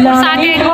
लगा दिए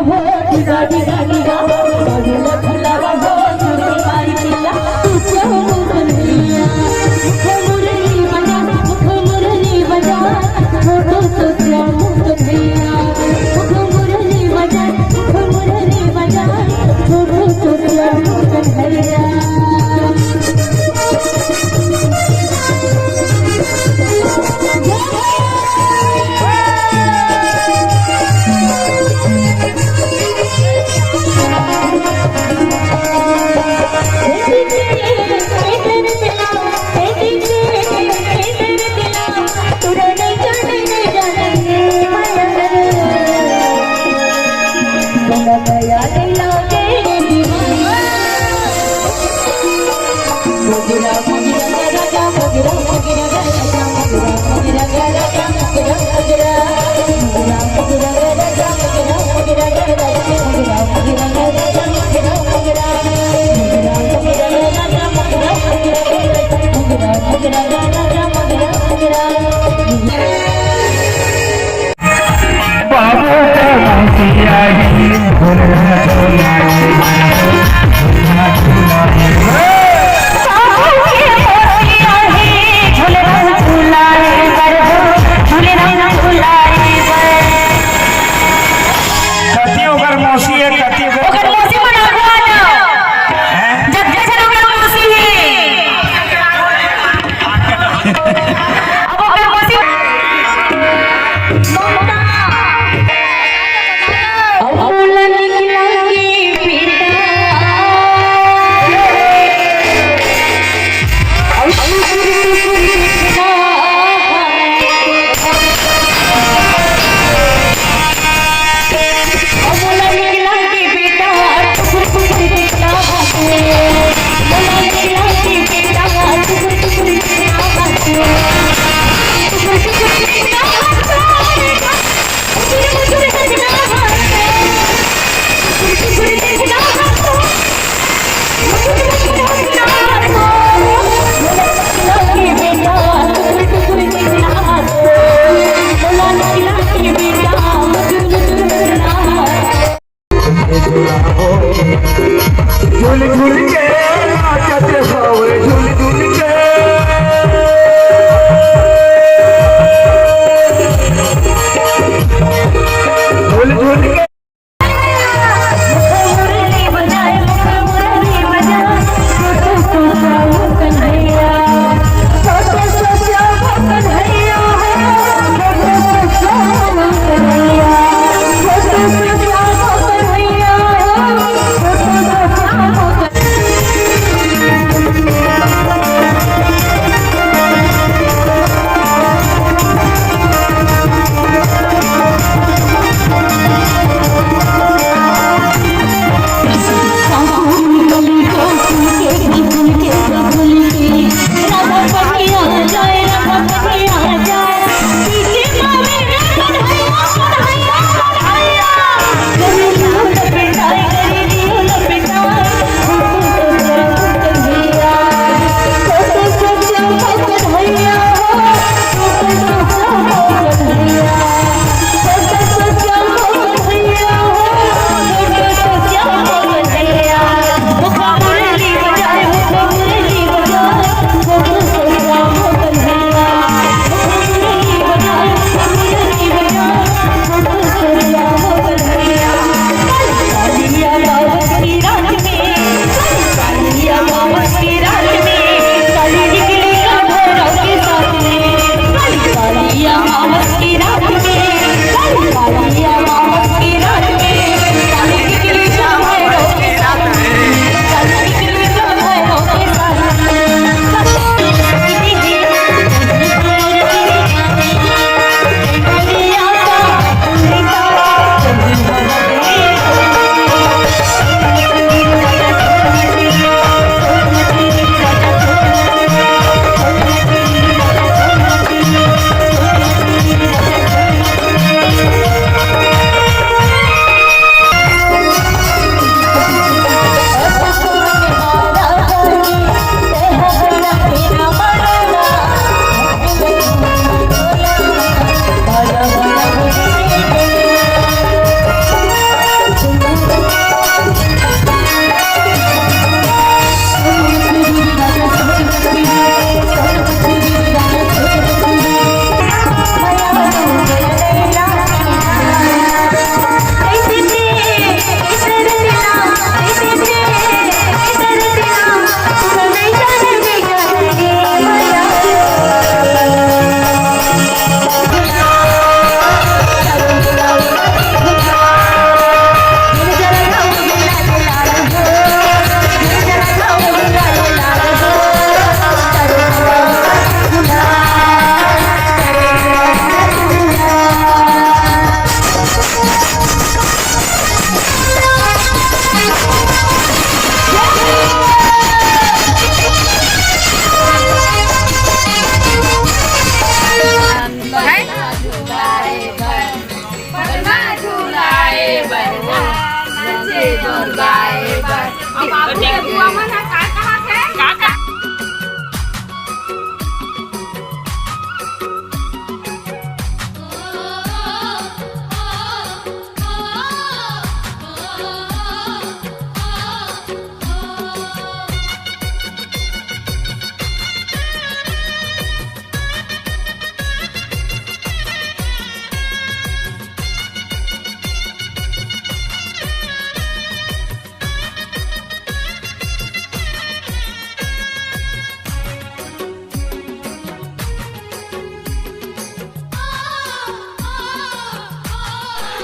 हो दिगा दिगा दिगा बाजूला फुलावा हो तुझे पाई पिया तुझे हो कन्हैया मुख मुरली बजा फोटो तो क्या मुख कन्हैया मुख मुरली बजा फोटो तो क्या मुख कन्हैया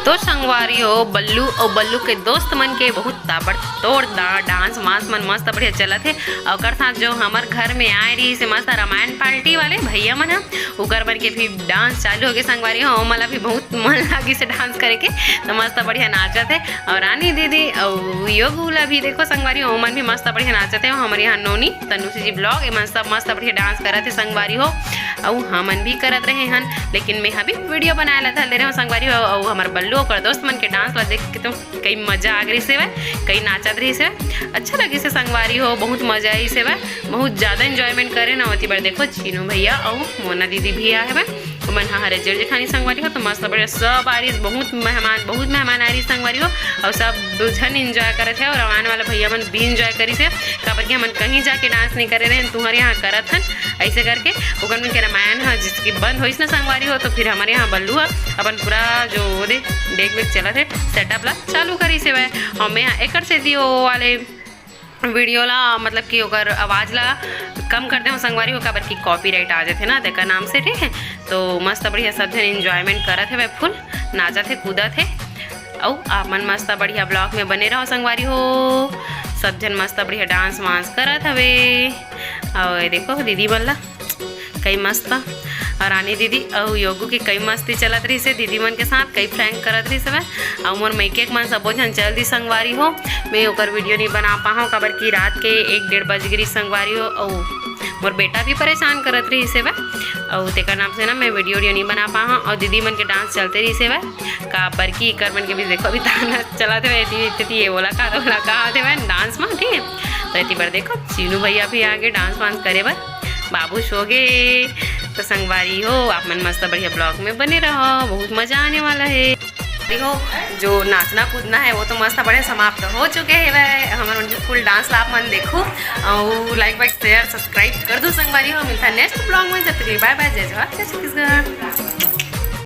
तो संगवारी हो बल्लू और बल्लू के दोस्त मन के बहुत ताबड़तोड़ डांस मास मन मस्त बढ़िया चला थे। और साथ जो हमार घर में आए रही से मस्त रामायण पार्टी वाले भैया मन उकर मन के भी डांस चालू हो गए संगवारी हो। मला भी बहुत मन लगी से डांस करे के तो मस्त बढ़िया नाचत है। और रानी दीदी और योगुला भी देखो संगवारी हो मन भी मस्त बढ़िया नाचत है। हमारे यहाँ नोनी तनुषी जी ब्लॉग एमन सब मस्त बढ़िया डांस करत है संगवारी हो। और हमन भी करत रहे हन, लेकिन मैं अभी वीडियो बनाए ला था ले रहे हो संगवारी हो। और हमारे बल्लू और दोस्त मन के डांस ला देख के तो कई मजा आ गई से कई नाचत रही से अच्छा लगी से संगवारी हो। बहुत मजा आई से बहुत ज़्यादा इंजॉयमेंट करे ना होती बार। देखो चीनू भैया और मोना दीदी भी आए हैं मन हरे जेठ जेठानी संगवारी हो तो मस्त बढ़िया सब आ रही बहुत मेहमान आ रही संगवारी हो। और सब दुल्हन इंजॉय करे थे और आने वाला भैया मन भी इंजॉय करी थे काबर कि हमन कहीं जाके डांस नहीं करे रहे तुम्हारे यहाँ करत हन ऐसे करके। ओकर मन के रामायण है जिसकी बंद होइस ना संगवारी हो तो फिर हमारे यहाँ बल्लू है अपन पूरा जो देख वेख चला थे सेटअप ला चालू करी से और मैं एक से दियो वाले वीडियो ला मतलब कि ओकर आवाज़ ला कम कर दे संगवारी हो काबर की कॉपीराइट आ जाते ना देखा नाम से ठीक है। तो मस्त बढ़िया सब जन इंजॉयमेंट करत है फुल नाचा थे कूदा थे। और आप मन मस्त बढ़िया ब्लॉग में बने रहो संगवारी हो। सब जन मस्त बढ़िया डांस वांस करत हवे। और देखो दीदी बल्ला कई मस्त और रानी दीदी और योगू की कई मस्ती चलत रही से दीदी मन के साथ कई फ्रैंक करत रही सब। और मोर मैके मन सबो झन चल दी संगवारी हो। मैं ओकर वीडियो नहीं बना पाऊँ काबर की रात के 1-1:30 बज गई संगवारी हो। और मोर बेटा भी परेशान करत रही से और तेकर नाम से ना मैं वीडियो नहीं बना पाऊँ। और दीदी मन के डांस चलते रही से काबर की कर मन के भी देखो अभी ताना चला थे इतनी ये बोला कहा थे डांस में ठीक है। तो इतनी बार देखो चीनू भैया भी आगे डांस वांस करे बाबू सो गए। तो संगवारी हो आप मन मस्त बढ़िया ब्लॉग में बने रहो बहुत मजा आने वाला है। देखो जो नाचना कूदना है वो तो मस्त बढ़िया समाप्त हो चुके हैं वह हमारे उनके फुल डांस आप मन देखो और लाइक वाइक शेयर सब्सक्राइब कर दो संगवारी हो। मिलता है नेक्स्ट ब्लॉग में जब तक बाय बाय जय जवाहर जय छत्तीसगढ़।